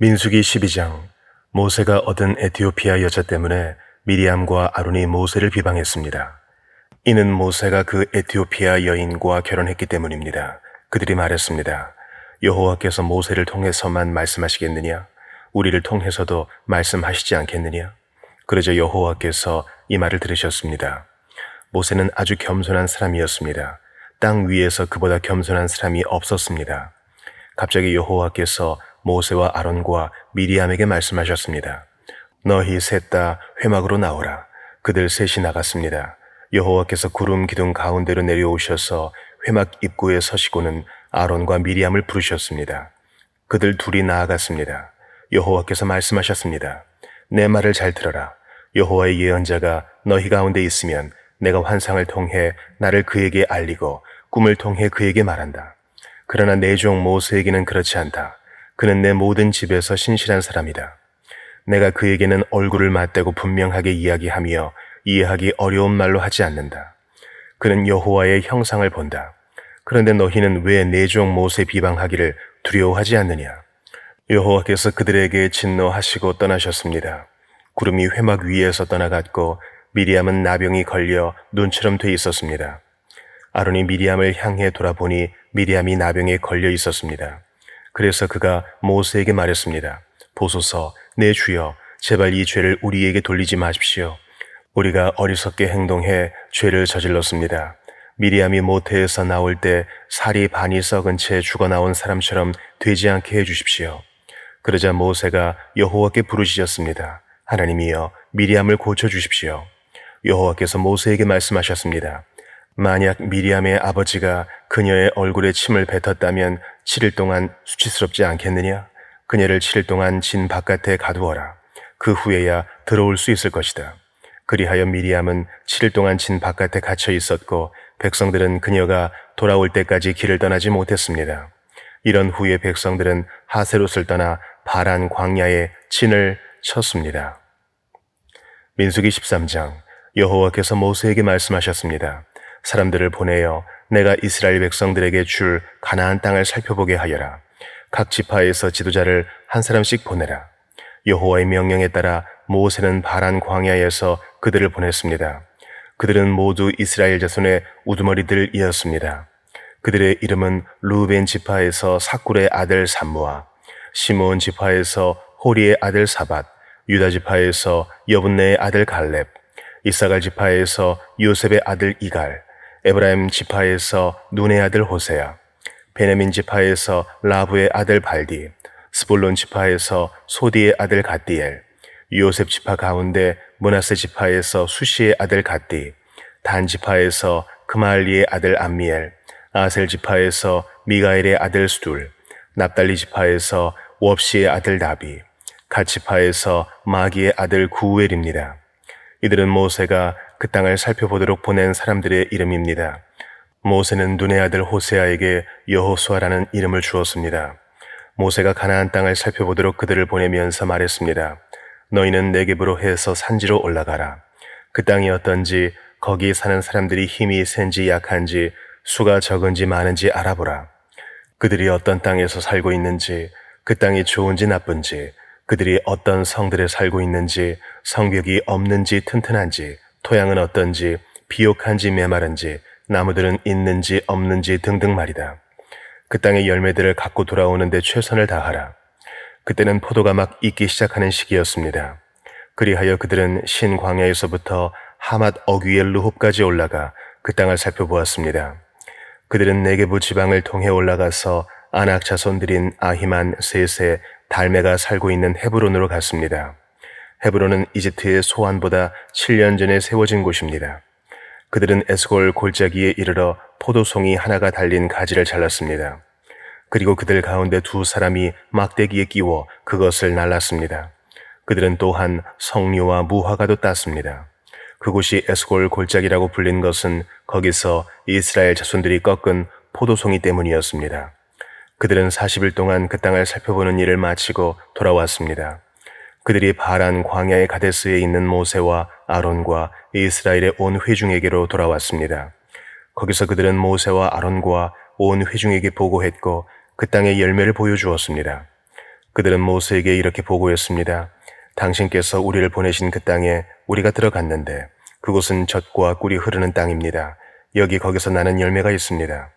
민수기 12장. 모세가 얻은 에티오피아 여자 때문에 미리암과 아론이 모세를 비방했습니다. 이는 모세가 그 에티오피아 여인과 결혼했기 때문입니다. 그들이 말했습니다. 여호와께서 모세를 통해서만 말씀하시겠느냐? 우리를 통해서도 말씀하시지 않겠느냐? 그러자 여호와께서 이 말을 들으셨습니다. 모세는 아주 겸손한 사람이었습니다. 땅 위에서 그보다 겸손한 사람이 없었습니다. 갑자기 여호와께서 모세와 아론과 미리암에게 말씀하셨습니다. 너희 셋 다 회막으로 나오라. 그들 셋이 나갔습니다. 여호와께서 구름 기둥 가운데로 내려오셔서 회막 입구에 서시고는 아론과 미리암을 부르셨습니다. 그들 둘이 나아갔습니다. 여호와께서 말씀하셨습니다. 내 말을 잘 들어라. 여호와의 예언자가 너희 가운데 있으면 내가 환상을 통해 나를 그에게 알리고 꿈을 통해 그에게 말한다. 그러나 내 종 모세에게는 그렇지 않다. 그는 내 모든 집에서 신실한 사람이다. 내가 그에게는 얼굴을 맞대고 분명하게 이야기하며 이해하기 어려운 말로 하지 않는다. 그는 여호와의 형상을 본다. 그런데 너희는 왜 내 종 모세 비방하기를 두려워하지 않느냐? 여호와께서 그들에게 진노하시고 떠나셨습니다. 구름이 회막 위에서 떠나갔고 미리암은 나병이 걸려 눈처럼 돼 있었습니다. 아론이 미리암을 향해 돌아보니 미리암이 나병에 걸려 있었습니다. 그래서 그가 모세에게 말했습니다. 보소서, 내 주여, 제발 이 죄를 우리에게 돌리지 마십시오. 우리가 어리석게 행동해 죄를 저질렀습니다. 미리암이 모태에서 나올 때 살이 반이 썩은 채 죽어 나온 사람처럼 되지 않게 해주십시오. 그러자 모세가 여호와께 부르짖었습니다. 하나님이여, 미리암을 고쳐주십시오. 여호와께서 모세에게 말씀하셨습니다. 만약 미리암의 아버지가 그녀의 얼굴에 침을 뱉었다면 7일 동안 수치스럽지 않겠느냐? 그녀를 7일 동안 진 바깥에 가두어라. 그 후에야 들어올 수 있을 것이다. 그리하여 미리암은 7일 동안 진 바깥에 갇혀 있었고 백성들은 그녀가 돌아올 때까지 길을 떠나지 못했습니다. 이런 후에 백성들은 하세롯을 떠나 바란 광야에 진을 쳤습니다. 민수기 13장. 여호와께서 모세에게 말씀하셨습니다. 사람들을 보내어 내가 이스라엘 백성들에게 줄 가나안 땅을 살펴보게 하여라. 각 지파에서 지도자를 한 사람씩 보내라. 여호와의 명령에 따라 모세는 바란 광야에서 그들을 보냈습니다. 그들은 모두 이스라엘 자손의 우두머리들이었습니다. 그들의 이름은 루벤 지파에서 사꿀의 아들 삼무아, 시므온 지파에서 호리의 아들 사밧, 유다 지파에서 여분네의 아들 갈렙, 이사갈 지파에서 요셉의 아들 이갈, 에브라임 지파에서 눈의 아들 호세야, 베냐민 지파에서 라브의 아들 발디, 스불론 지파에서 소디의 아들 갓디엘, 요셉 지파 가운데 므낫세 지파에서 수시의 아들 갓디, 단 지파에서 그말리의 아들 암미엘, 아셀 지파에서 미가엘의 아들 수둘, 납달리 지파에서 웁시의 아들 나비, 갓 지파에서 마기의 아들 구우엘입니다. 이들은 모세가 그 땅을 살펴보도록 보낸 사람들의 이름입니다. 모세는 눈의 아들 호세아에게 여호수아라는 이름을 주었습니다. 모세가 가나안 땅을 살펴보도록 그들을 보내면서 말했습니다. 너희는 네겝으로 해서 산지로 올라가라. 그 땅이 어떤지, 거기 사는 사람들이 힘이 센지 약한지, 수가 적은지 많은지 알아보라. 그들이 어떤 땅에서 살고 있는지, 그 땅이 좋은지 나쁜지, 그들이 어떤 성들에 살고 있는지, 성벽이 없는지 튼튼한지, 토양은 어떤지, 비옥한지 메마른지, 나무들은 있는지 없는지 등등 말이다. 그 땅의 열매들을 갖고 돌아오는데 최선을 다하라. 그때는 포도가 막 익기 시작하는 시기였습니다. 그리하여 그들은 신 광야에서부터 하맛 어귀의 르홉까지 올라가 그 땅을 살펴보았습니다. 그들은 네게부 지방을 통해 올라가서 아낙 자손들인 아히만, 세세, 달메가 살고 있는 헤브론으로 갔습니다. 헤브론은 이집트의 소안보다 7년 전에 세워진 곳입니다. 그들은 에스골 골짜기에 이르러 포도송이 하나가 달린 가지를 잘랐습니다. 그리고 그들 가운데 두 사람이 막대기에 끼워 그것을 날랐습니다. 그들은 또한 석류와 무화과도 땄습니다. 그곳이 에스골 골짜기라고 불린 것은 거기서 이스라엘 자손들이 꺾은 포도송이 때문이었습니다. 그들은 40일 동안 그 땅을 살펴보는 일을 마치고 돌아왔습니다. 그들이 바란 광야의 가데스에 있는 모세와 아론과 이스라엘의 온 회중에게로 돌아왔습니다. 거기서 그들은 모세와 아론과 온 회중에게 보고했고 그 땅의 열매를 보여주었습니다. 그들은 모세에게 이렇게 보고했습니다. 당신께서 우리를 보내신 그 땅에 우리가 들어갔는데 그곳은 젖과 꿀이 흐르는 땅입니다. 여기 거기서 나는 열매가 있습니다.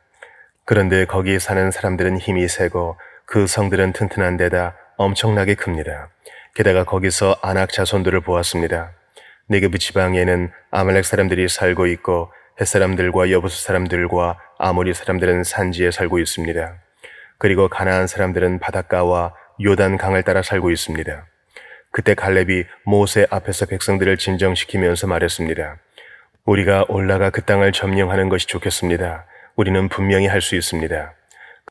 그런데 거기 사는 사람들은 힘이 세고 그 성들은 튼튼한 데다 엄청나게 큽니다. 게다가 거기서 아낙 자손들을 보았습니다. 네게브 지방에는 아말렉 사람들이 살고 있고 헷 사람들과 여부스 사람들과 아모리 사람들은 산지에 살고 있습니다. 그리고 가나안 사람들은 바닷가와 요단 강을 따라 살고 있습니다. 그때 갈렙이 모세 앞에서 백성들을 진정시키면서 말했습니다. 우리가 올라가 그 땅을 점령하는 것이 좋겠습니다. 우리는 분명히 할 수 있습니다.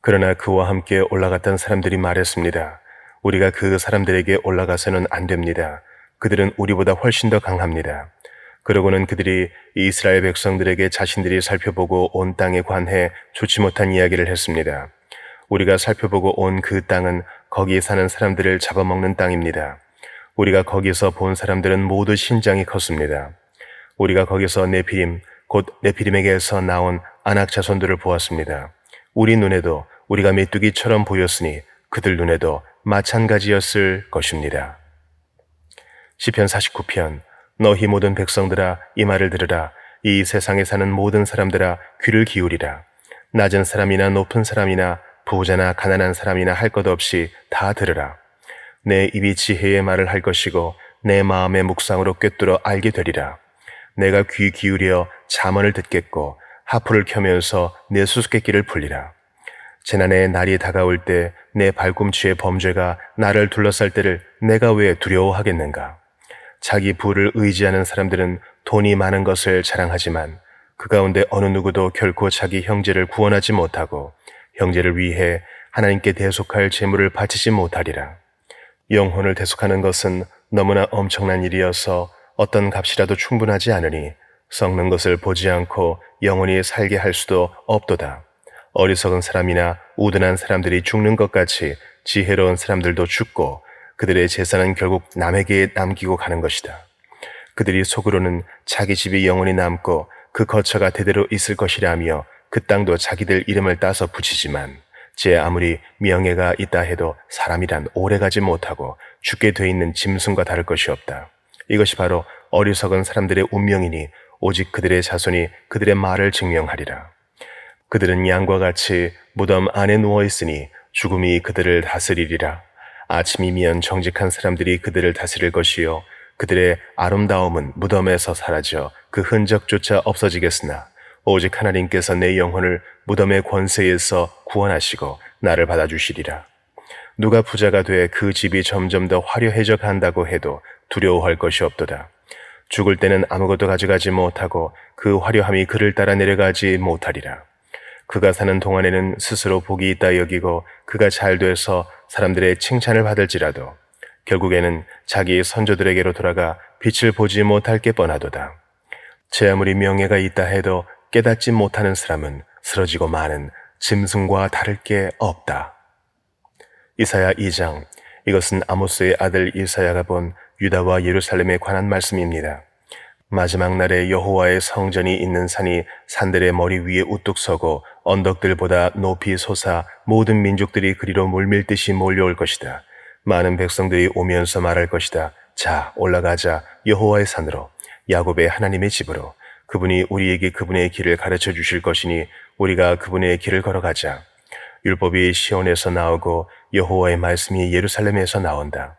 그러나 그와 함께 올라갔던 사람들이 말했습니다. 우리가 그 사람들에게 올라가서는 안 됩니다. 그들은 우리보다 훨씬 더 강합니다. 그러고는 그들이 이스라엘 백성들에게 자신들이 살펴보고 온 땅에 관해 좋지 못한 이야기를 했습니다. 우리가 살펴보고 온 그 땅은 거기에 사는 사람들을 잡아먹는 땅입니다. 우리가 거기서 본 사람들은 모두 신장이 컸습니다. 우리가 거기서 네피림, 곧 네피림에게서 나온 아낙 자손들을 보았습니다. 우리 눈에도 우리가 메뚜기처럼 보였으니 그들 눈에도 마찬가지였을 것입니다. 시편 49편. 너희 모든 백성들아 이 말을 들으라. 이 세상에 사는 모든 사람들아 귀를 기울이라. 낮은 사람이나 높은 사람이나 부자나 가난한 사람이나 할 것 없이 다 들으라. 내 입이 지혜의 말을 할 것이고 내 마음의 묵상으로 꿰뚫어 알게 되리라. 내가 귀 기울여 잠언을 듣겠고 하프를 켜면서 내 수수께끼를 풀리라. 재난의 날이 다가올 때 내 발꿈치의 범죄가 나를 둘러쌀 때를 내가 왜 두려워하겠는가. 자기 부를 의지하는 사람들은 돈이 많은 것을 자랑하지만 그 가운데 어느 누구도 결코 자기 형제를 구원하지 못하고 형제를 위해 하나님께 대속할 재물을 바치지 못하리라. 영혼을 대속하는 것은 너무나 엄청난 일이어서 어떤 값이라도 충분하지 않으니 썩는 것을 보지 않고 영원히 살게 할 수도 없도다. 어리석은 사람이나 우둔한 사람들이 죽는 것 같이 지혜로운 사람들도 죽고 그들의 재산은 결국 남에게 남기고 가는 것이다. 그들이 속으로는 자기 집이 영원히 남고 그 거처가 대대로 있을 것이라며 그 땅도 자기들 이름을 따서 붙이지만 제 아무리 명예가 있다 해도 사람이란 오래가지 못하고 죽게 돼 있는 짐승과 다를 것이 없다. 이것이 바로 어리석은 사람들의 운명이니 오직 그들의 자손이 그들의 말을 증명하리라. 그들은 양과 같이 무덤 안에 누워있으니 죽음이 그들을 다스리리라. 아침이면 정직한 사람들이 그들을 다스릴 것이요 그들의 아름다움은 무덤에서 사라져 그 흔적조차 없어지겠으나 오직 하나님께서 내 영혼을 무덤의 권세에서 구원하시고 나를 받아주시리라. 누가 부자가 돼 그 집이 점점 더 화려해져 간다고 해도 두려워할 것이 없도다. 죽을 때는 아무것도 가져가지 못하고 그 화려함이 그를 따라 내려가지 못하리라. 그가 사는 동안에는 스스로 복이 있다 여기고 그가 잘 돼서 사람들의 칭찬을 받을지라도 결국에는 자기 선조들에게로 돌아가 빛을 보지 못할 게 뻔하도다. 제 아무리 명예가 있다 해도 깨닫지 못하는 사람은 쓰러지고 마는 짐승과 다를 게 없다. 이사야 2장. 이것은 아모스의 아들 이사야가 본 유다와 예루살렘에 관한 말씀입니다. 마지막 날에 여호와의 성전이 있는 산이 산들의 머리 위에 우뚝 서고 언덕들보다 높이 솟아 모든 민족들이 그리로 물밀듯이 몰려올 것이다. 많은 백성들이 오면서 말할 것이다. 자, 올라가자. 여호와의 산으로, 야곱의 하나님의 집으로. 그분이 우리에게 그분의 길을 가르쳐 주실 것이니 우리가 그분의 길을 걸어가자. 율법이 시온에서 나오고 여호와의 말씀이 예루살렘에서 나온다.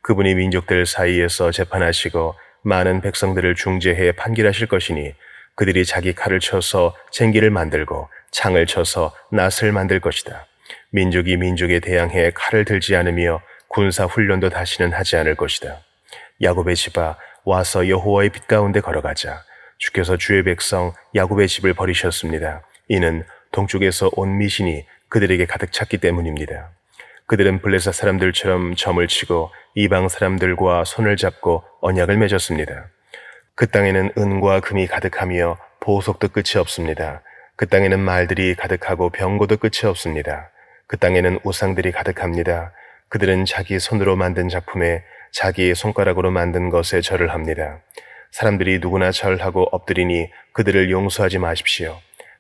그분이 민족들 사이에서 재판하시고 많은 백성들을 중재해 판결하실 것이니 그들이 자기 칼을 쳐서 쟁기를 만들고 창을 쳐서 낫을 만들 것이다. 민족이 민족에 대항해 칼을 들지 않으며 군사 훈련도 다시는 하지 않을 것이다. 야곱의 집아, 와서 여호와의 빛 가운데 걸어가자. 주께서 주의 백성 야곱의 집을 버리셨습니다. 이는 동쪽에서 온 미신이 그들에게 가득 찼기 때문입니다. 그들은 블레셋 사람들처럼 점을 치고 이방 사람들과 손을 잡고 언약을 맺었습니다. 그 땅에는 은과 금이 가득하며 보석도 끝이 없습니다. 그 땅에는 말들이 가득하고 병고도 끝이 없습니다. 그 땅에는 우상들이 가득합니다. 그들은 자기 손으로 만든 작품에 자기의 손가락으로 만든 것에 절을 합니다. 사람들이 누구나 절하고 엎드리니 그들을 용서하지 마십시오.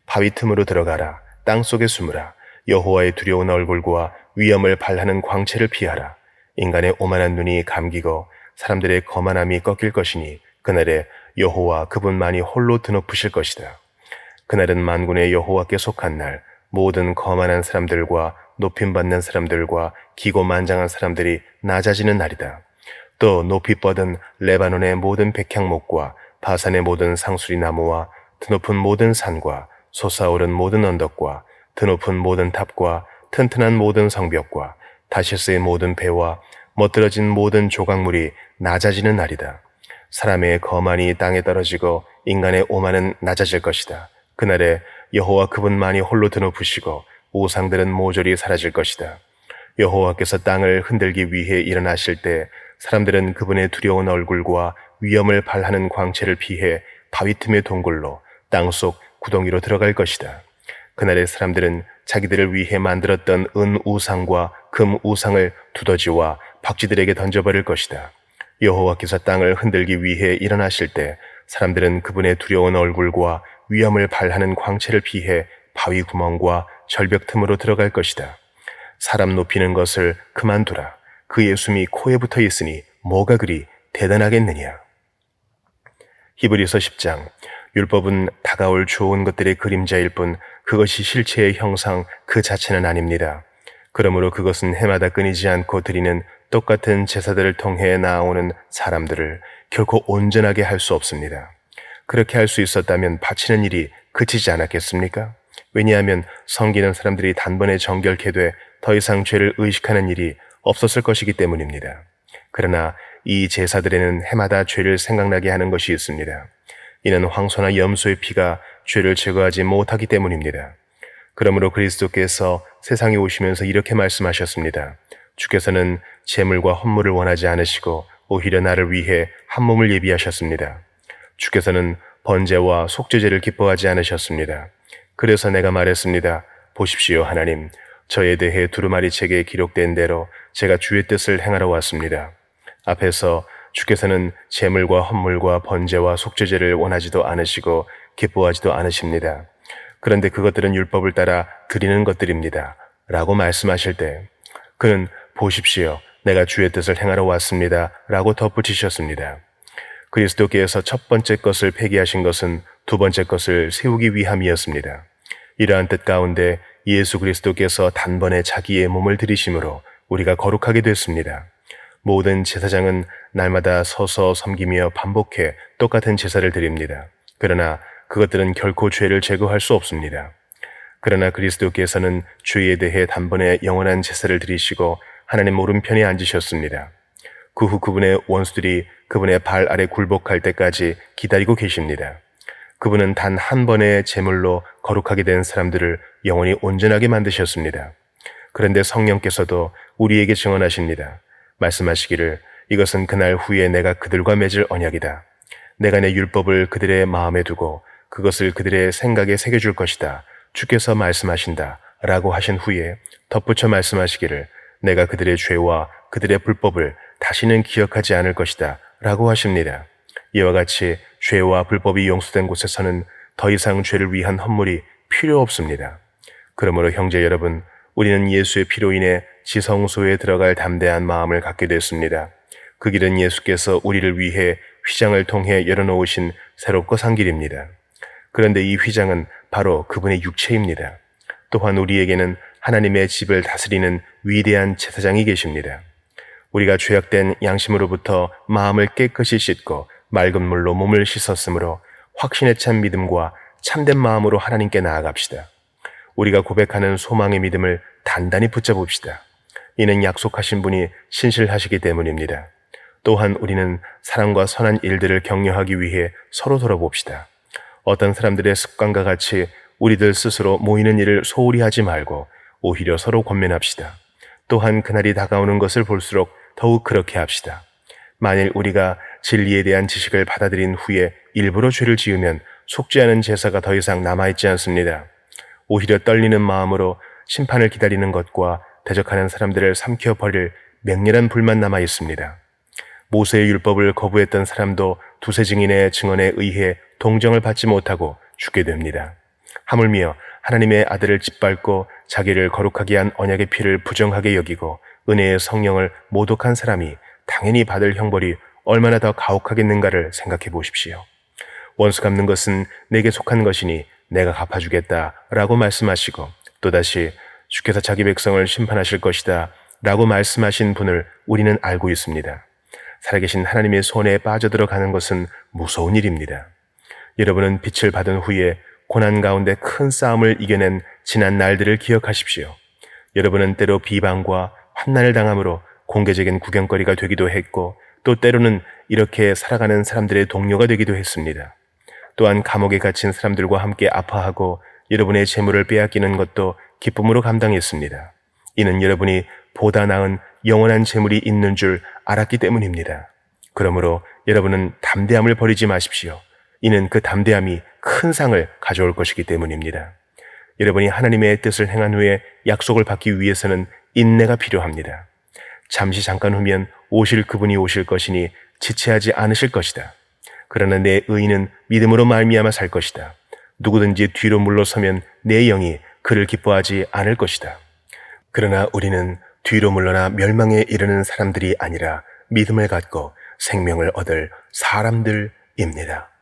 바위 틈으로 들어가라. 땅 속에 숨으라. 여호와의 두려운 얼굴과 위엄을 발하는 광채를 피하라. 인간의 오만한 눈이 감기고 사람들의 거만함이 꺾일 것이니 그날에 여호와 그분만이 홀로 드높으실 것이다. 그날은 만군의 여호와께 속한 날, 모든 거만한 사람들과 높임받는 사람들과 기고만장한 사람들이 낮아지는 날이다. 또 높이 뻗은 레바논의 모든 백향목과 바산의 모든 상수리 나무와 드높은 모든 산과 솟아오른 모든 언덕과 드높은 모든 탑과 튼튼한 모든 성벽과 다시스의 모든 배와 멋들어진 모든 조각물이 낮아지는 날이다. 사람의 거만이 땅에 떨어지고 인간의 오만은 낮아질 것이다. 그날에 여호와 그분만이 홀로 드높으시고 우상들은 모조리 사라질 것이다. 여호와께서 땅을 흔들기 위해 일어나실 때 사람들은 그분의 두려운 얼굴과 위엄을 발하는 광채를 피해 바위 틈의 동굴로 땅속 구덩이로 들어갈 것이다. 그날의 사람들은 자기들을 위해 만들었던 은 우상과 금 우상을 두더지와 박쥐들에게 던져버릴 것이다. 여호와께서 땅을 흔들기 위해 일어나실 때 사람들은 그분의 두려운 얼굴과 위엄을 발하는 광채를 피해 바위 구멍과 절벽 틈으로 들어갈 것이다. 사람 높이는 것을 그만두라. 그의 숨이 코에 붙어 있으니 뭐가 그리 대단하겠느냐. 히브리서 10장. 율법은 다가올 좋은 것들의 그림자일 뿐 그것이 실체의 형상 그 자체는 아닙니다. 그러므로 그것은 해마다 끊이지 않고 드리는 똑같은 제사들을 통해 나아오는 사람들을 결코 온전하게 할 수 없습니다. 그렇게 할 수 있었다면 바치는 일이 그치지 않았겠습니까? 왜냐하면 섬기는 사람들이 단번에 정결케 돼 더 이상 죄를 의식하는 일이 없었을 것이기 때문입니다. 그러나 이 제사들에는 해마다 죄를 생각나게 하는 것이 있습니다. 이는 황소나 염소의 피가 죄를 제거하지 못하기 때문입니다. 그러므로 그리스도께서 세상에 오시면서 이렇게 말씀하셨습니다. 주께서는 제물과 헌물을 원하지 않으시고 오히려 나를 위해 한 몸을 예비하셨습니다. 주께서는 번제와 속죄제를 기뻐하지 않으셨습니다. 그래서 내가 말했습니다. 보십시오, 하나님. 저에 대해 두루마리 책에 기록된 대로 제가 주의 뜻을 행하러 왔습니다. 앞에서 주께서는 제물과 헌물과 번제와 속죄제를 원하지도 않으시고 기뻐하지도 않으십니다. 그런데 그것들은 율법을 따라 드리는 것들입니다. 라고 말씀하실 때 그는 보십시오, 내가 주의 뜻을 행하러 왔습니다. 라고 덧붙이셨습니다. 그리스도께서 첫 번째 것을 폐기하신 것은 두 번째 것을 세우기 위함이었습니다. 이러한 뜻 가운데 예수 그리스도께서 단번에 자기의 몸을 들이심으로 우리가 거룩하게 됐습니다. 모든 제사장은 날마다 서서 섬기며 반복해 똑같은 제사를 드립니다. 그러나 그것들은 결코 죄를 제거할 수 없습니다. 그러나 그리스도께서는 죄에 대해 단번에 영원한 제사를 드리시고 하나님 오른편에 앉으셨습니다. 그 후 그분의 원수들이 그분의 발 아래 굴복할 때까지 기다리고 계십니다. 그분은 단 한 번의 제물로 거룩하게 된 사람들을 영원히 온전하게 만드셨습니다. 그런데 성령께서도 우리에게 증언하십니다. 말씀하시기를 이것은 그날 후에 내가 그들과 맺을 언약이다. 내가 내 율법을 그들의 마음에 두고 그것을 그들의 생각에 새겨줄 것이다. 주께서 말씀하신다. 라고 하신 후에 덧붙여 말씀하시기를 내가 그들의 죄와 그들의 불법을 다시는 기억하지 않을 것이다. 라고 하십니다. 이와 같이 죄와 불법이 용서된 곳에서는 더 이상 죄를 위한 헌물이 필요 없습니다. 그러므로 형제 여러분, 우리는 예수의 피로 인해 지성소에 들어갈 담대한 마음을 갖게 됐습니다. 그 길은 예수께서 우리를 위해 휘장을 통해 열어놓으신 새롭고 산 길입니다. 그런데 이 휘장은 바로 그분의 육체입니다. 또한 우리에게는 하나님의 집을 다스리는 위대한 제사장이 계십니다. 우리가 죄악된 양심으로부터 마음을 깨끗이 씻고 맑은 물로 몸을 씻었으므로 확신에 찬 믿음과 참된 마음으로 하나님께 나아갑시다. 우리가 고백하는 소망의 믿음을 단단히 붙잡읍시다. 이는 약속하신 분이 신실하시기 때문입니다. 또한 우리는 사랑과 선한 일들을 격려하기 위해 서로 돌아봅시다. 어떤 사람들의 습관과 같이 우리들 스스로 모이는 일을 소홀히 하지 말고 오히려 서로 권면합시다. 또한 그날이 다가오는 것을 볼수록 더욱 그렇게 합시다. 만일 우리가 진리에 대한 지식을 받아들인 후에 일부러 죄를 지으면 속지 않은 제사가 더 이상 남아있지 않습니다. 오히려 떨리는 마음으로 심판을 기다리는 것과 대적하는 사람들을 삼켜버릴 맹렬한 불만 남아 있습니다. 모세의 율법을 거부했던 사람도 두세 증인의 증언에 의해 동정을 받지 못하고 죽게 됩니다. 하물며 하나님의 아들을 짓밟고 자기를 거룩하게 한 언약의 피를 부정하게 여기고 은혜의 성령을 모독한 사람이 당연히 받을 형벌이 얼마나 더 가혹하겠는가를 생각해 보십시오. 원수 갚는 것은 내게 속한 것이니 내가 갚아주겠다 라고 말씀하시고 또다시 주께서 자기 백성을 심판하실 것이다 라고 말씀하신 분을 우리는 알고 있습니다. 살아계신 하나님의 손에 빠져들어가는 것은 무서운 일입니다. 여러분은 빛을 받은 후에 고난 가운데 큰 싸움을 이겨낸 지난 날들을 기억하십시오. 여러분은 때로 비방과 환난을 당함으로 공개적인 구경거리가 되기도 했고 또 때로는 이렇게 살아가는 사람들의 동료가 되기도 했습니다. 또한 감옥에 갇힌 사람들과 함께 아파하고 여러분의 재물을 빼앗기는 것도 기쁨으로 감당했습니다. 이는 여러분이 보다 나은 영원한 재물이 있는 줄 알았기 때문입니다. 그러므로 여러분은 담대함을 버리지 마십시오. 이는 그 담대함이 큰 상을 가져올 것이기 때문입니다. 여러분이 하나님의 뜻을 행한 후에 약속을 받기 위해서는 인내가 필요합니다. 잠시 잠깐 후면 오실 그분이 오실 것이니 지체하지 않으실 것이다. 그러나 내 의인은 믿음으로 말미암아 살 것이다. 누구든지 뒤로 물러서면 내 영이 그를 기뻐하지 않을 것이다. 그러나 우리는 뒤로 물러나 멸망에 이르는 사람들이 아니라 믿음을 갖고 생명을 얻을 사람들입니다.